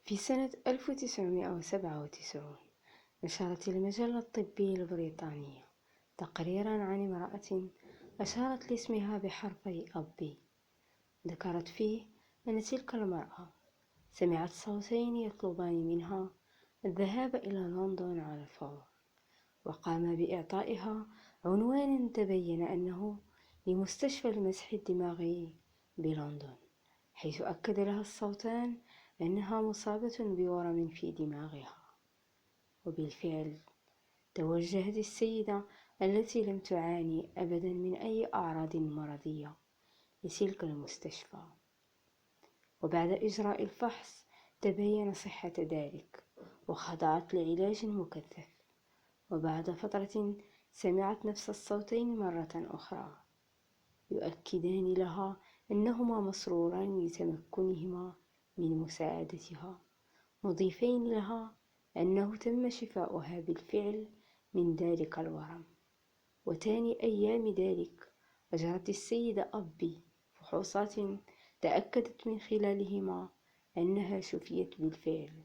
في سنة 1997 نشرت المجلة الطبية البريطانية تقريرا عن امرأة أشارت لاسمها بحرفي أبي. ذكرت فيه أن تلك المرأة سمعت صوتين يطلبان منها الذهاب إلى لندن على الفور، وقام بإعطائها عنوان تبين أنه لمستشفى المسح الدماغي بلندن، حيث أكد لها الصوتان أنها مصابة بورم في دماغها. وبالفعل توجهت السيدة التي لم تعاني أبدا من أي أعراض مرضية لتلك المستشفى، وبعد إجراء الفحص تبين صحة ذلك وخضعت لعلاج مكثف. وبعد فترة سمعت نفس الصوتين مرة أخرى يؤكدان لها أنهما مسروران لتمكنهما من مساعدتها، مضيفين لها أنه تم شفاؤها بالفعل من ذلك الورم. وتاني أيام ذلك أجرت السيدة أبي فحوصات تأكدت من خلالهما أنها شفيت بالفعل.